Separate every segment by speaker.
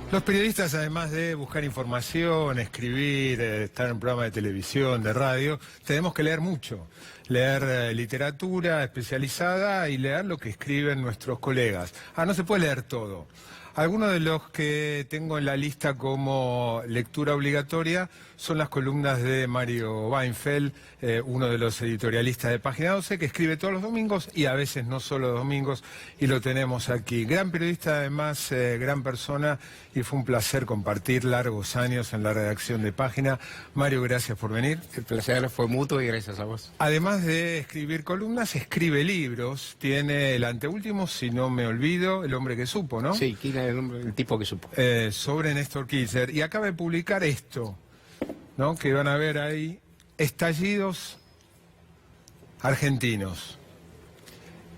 Speaker 1: Los periodistas, además de buscar información, escribir, estar en programas de televisión, de radio, tenemos que leer mucho. Leer literatura especializada y leer lo que escriben nuestros colegas. No se puede leer todo. Algunos de los que tengo en la lista como lectura obligatoria son las columnas de Mario Weinfeld, uno de los editorialistas de Página 12, que escribe todos los domingos y a veces no solo los domingos, y lo tenemos aquí. Gran periodista, además, gran persona, y fue un placer compartir largos años en la redacción de Página. Mario, gracias por venir.
Speaker 2: El placer fue mutuo y gracias a vos.
Speaker 1: Además de escribir columnas, escribe libros. Tiene el anteúltimo, si no me olvido, El hombre que supo, ¿no?
Speaker 2: Sí, ¿quién es el tipo que supo?
Speaker 1: Sobre Néstor Kirchner. Y acaba de publicar esto, ¿no? Que van a ver ahí, Estallidos argentinos.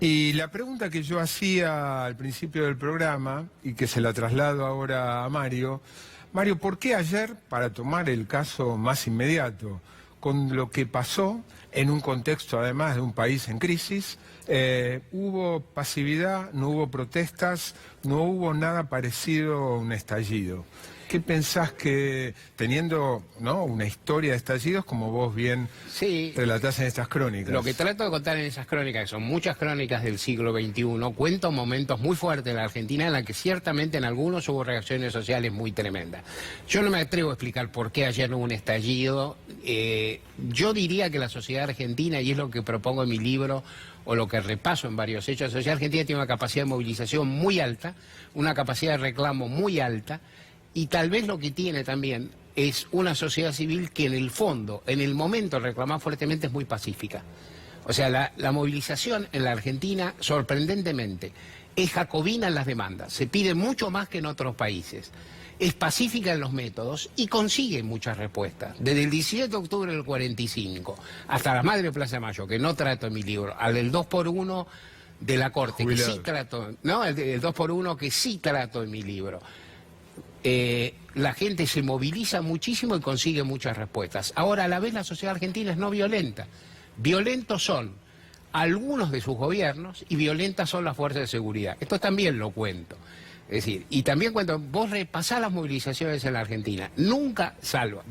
Speaker 1: Y la pregunta que yo hacía al principio del programa, y que se la traslado ahora a Mario, ¿por qué ayer, para tomar el caso más inmediato, con lo que pasó en un contexto además de un país en crisis, hubo pasividad, no hubo protestas, no hubo nada parecido a un estallido? ¿Qué pensás que, teniendo, ¿no?, una historia de estallidos, como vos bien relatás en estas crónicas?
Speaker 2: Lo que trato de contar en esas crónicas, que son muchas crónicas del siglo XXI, cuento momentos muy fuertes de la Argentina en la que ciertamente en algunos hubo reacciones sociales muy tremendas. Yo no me atrevo a explicar por qué ayer no hubo un estallido. Yo diría que la sociedad argentina, y es lo que propongo en mi libro, o lo que repaso en varios hechos, la sociedad argentina tiene una capacidad de movilización muy alta, una capacidad de reclamo muy alta, y tal vez lo que tiene también es una sociedad civil que en el fondo, en el momento de reclamar fuertemente, es muy pacífica. O sea, la movilización en la Argentina, sorprendentemente, es jacobina en las demandas, se pide mucho más que en otros países. Es pacífica en los métodos y consigue muchas respuestas. Desde el 17 de octubre del 45 hasta la Madre de Plaza de Mayo, que no trato en mi libro, al del 2x1 de la Corte, que sí trato, no, el 2x1 que sí trato en mi libro. La gente se moviliza muchísimo y consigue muchas respuestas. Ahora, a la vez, la sociedad argentina es no violenta. Violentos son algunos de sus gobiernos y violentas son las fuerzas de seguridad. Esto también lo cuento. Es decir, y también cuando vos repasás las movilizaciones en la Argentina, nunca salvo,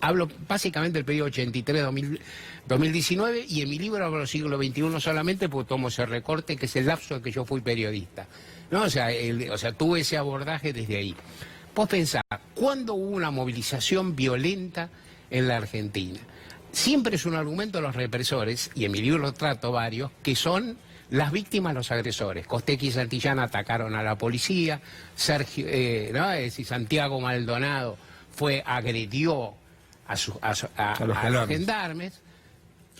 Speaker 2: hablo básicamente del periodo 83-2019, y en mi libro hablo del siglo XXI solamente porque tomo ese recorte, que es el lapso en que yo fui periodista, ¿no? O sea, tuve ese abordaje desde ahí. Vos pensás, ¿cuándo hubo una movilización violenta en la Argentina? Siempre es un argumento de los represores, y en mi libro trato varios, que son las víctimas, los agresores. Costecchi y Santillana atacaron a la policía, Santiago Maldonado agredió a los gendarmes,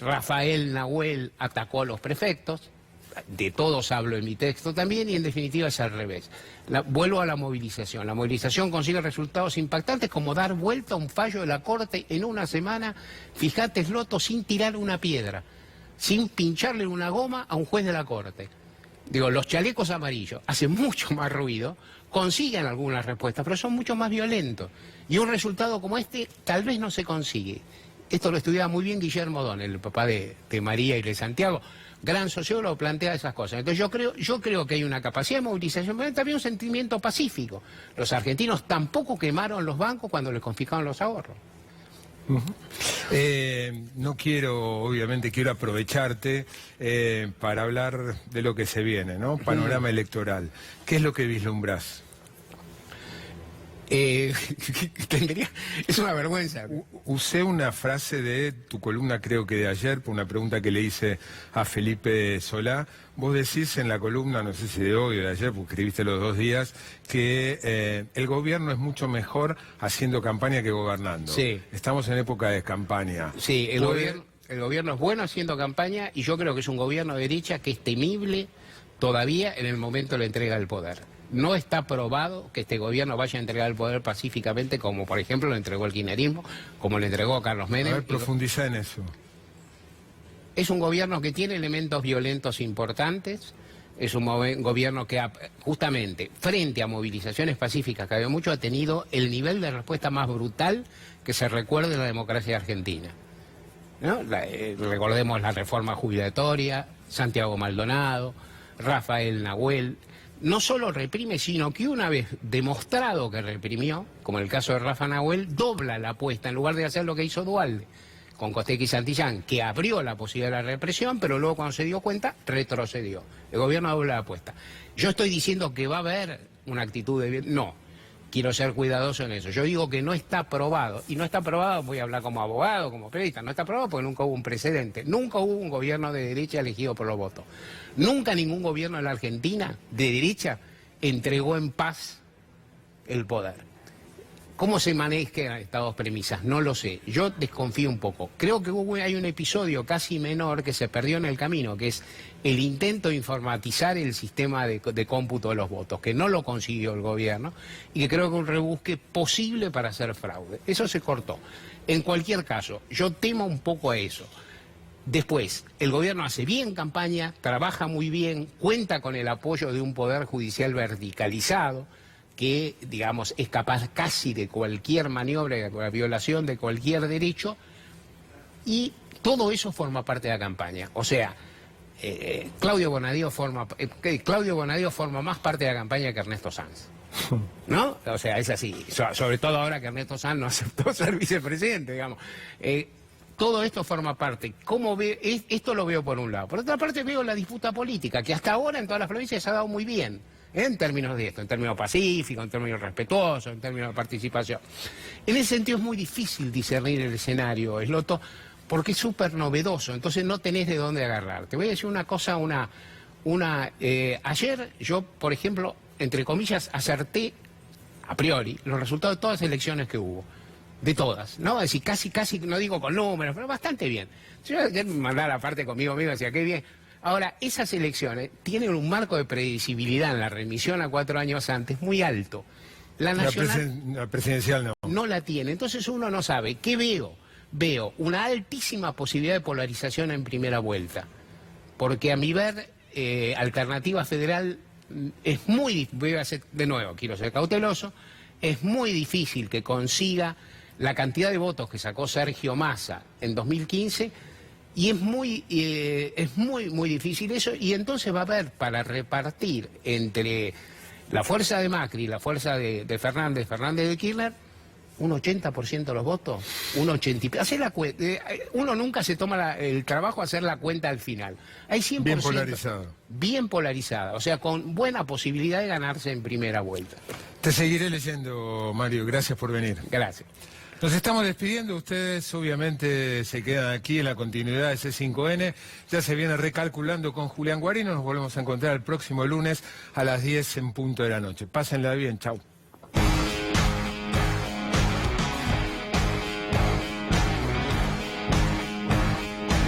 Speaker 2: Rafael Nahuel atacó a los prefectos. De todos hablo en mi texto también, y en definitiva es al revés. Vuelvo a la movilización. La movilización consigue resultados impactantes, como dar vuelta a un fallo de la Corte en una semana, fíjate, Sloto, sin tirar una piedra, sin pincharle una goma a un juez de la Corte. Digo, los chalecos amarillos hacen mucho más ruido, consiguen algunas respuestas, pero son mucho más violentos. Y un resultado como este tal vez no se consigue. Esto lo estudiaba muy bien Guillermo O'Donnell, el papá de María y de Santiago. Gran sociólogo, plantea esas cosas. Entonces yo creo que hay una capacidad de movilización, pero también un sentimiento pacífico. Los argentinos tampoco quemaron los bancos cuando les confiscaron los ahorros.
Speaker 1: No quiero, obviamente quiero aprovecharte para hablar de lo que se viene, ¿no? Panorama electoral. ¿Qué es lo que vislumbrás?
Speaker 2: Es una vergüenza.
Speaker 1: Usé una frase de tu columna, creo que de ayer, por una pregunta que le hice a Felipe Solá. Vos decís en la columna, no sé si de hoy o de ayer, porque escribiste los 2 días, que el gobierno es mucho mejor haciendo campaña que gobernando.
Speaker 2: Sí.
Speaker 1: Estamos en época de campaña.
Speaker 2: Sí, el gobierno es bueno haciendo campaña, y yo creo que es un gobierno de derecha que es temible todavía en el momento de la entrega del poder. No está probado que este gobierno vaya a entregar el poder pacíficamente, como por ejemplo lo entregó el kirchnerismo, como le entregó a Carlos Menem.
Speaker 1: A ver, profundizá en eso.
Speaker 2: Es un gobierno que tiene elementos violentos importantes, es un gobierno que justamente frente a movilizaciones pacíficas que había mucho, ha tenido el nivel de respuesta más brutal que se recuerde en la democracia argentina, ¿no? Recordemos la reforma jubilatoria, Santiago Maldonado, Rafael Nahuel. no solo reprime, sino que una vez demostrado que reprimió, como en el caso de Rafa Nahuel, dobla la apuesta en lugar de hacer lo que hizo Duhalde con Costequi y Santillán, que abrió la posibilidad de la represión, pero luego cuando se dio cuenta, retrocedió. El gobierno dobla la apuesta. Yo estoy diciendo que va a haber una actitud de... No, quiero ser cuidadoso en eso. Yo digo que no está aprobado, y no está aprobado, voy a hablar como abogado, como periodista, no está aprobado porque nunca hubo un precedente. Nunca hubo un gobierno de derecha elegido por los votos. Nunca ningún gobierno en la Argentina de derecha entregó en paz el poder. ¿Cómo se manejan estas dos premisas? No lo sé. Yo desconfío un poco. Creo que hay un episodio casi menor que se perdió en el camino, que es el intento de informatizar el sistema de cómputo de los votos, que no lo consiguió el gobierno y que creo que es un rebusque posible para hacer fraude. Eso se cortó. En cualquier caso, yo temo un poco a eso. Después, el gobierno hace bien campaña, trabaja muy bien, cuenta con el apoyo de un poder judicial verticalizado, que, digamos, es capaz casi de cualquier maniobra, de la violación de cualquier derecho, y todo eso forma parte de la campaña. O sea, Claudio Bonadío forma más parte de la campaña que Ernesto Sanz, ¿no? O sea, es así, sobre todo ahora que Ernesto Sanz no aceptó ser vicepresidente, digamos. Todo esto forma parte. ¿Cómo ve? Esto lo veo por un lado. Por otra parte veo la disputa política, que hasta ahora en todas las provincias se ha dado muy bien. En términos de esto, en términos pacíficos, en términos respetuosos, en términos de participación. En ese sentido es muy difícil discernir el escenario, Esloto, porque es súper novedoso, entonces no tenés de dónde agarrar. Te voy a decir una cosa, ayer yo, por ejemplo, entre comillas, acerté a priori los resultados de todas las elecciones que hubo. De todas, ¿no? Es decir, casi, no digo con números, pero bastante bien. Si yo mandar aparte conmigo mismo, decía, qué bien. Ahora, esas elecciones tienen un marco de predecibilidad en la remisión a 4 años antes muy alto. La nacional
Speaker 1: la presidencial no.
Speaker 2: No la tiene. Entonces uno no sabe. ¿Qué veo? Veo una altísima posibilidad de polarización en primera vuelta. Porque a mi ver, Alternativa Federal es muy... Voy a hacer, de nuevo, quiero ser cauteloso, es muy difícil que consiga la cantidad de votos que sacó Sergio Massa en 2015... Y es muy difícil eso, y entonces va a haber para repartir entre la fuerza de Macri y la fuerza de Fernández de Kirchner, un 80% de los votos, un 80%. Hacer la cuenta, uno nunca se toma el trabajo de hacer la cuenta al final. Hay 100%.
Speaker 1: Bien polarizado.
Speaker 2: Bien polarizada, o sea, con buena posibilidad de ganarse en primera vuelta.
Speaker 1: Te seguiré leyendo, Mario, gracias por venir.
Speaker 2: Gracias.
Speaker 1: Nos estamos despidiendo, ustedes obviamente se quedan aquí en la continuidad de C5N, ya se viene recalculando con Julián Guarino, nos volvemos a encontrar el próximo lunes a las 10 en punto de la noche. Pásenla bien, chau.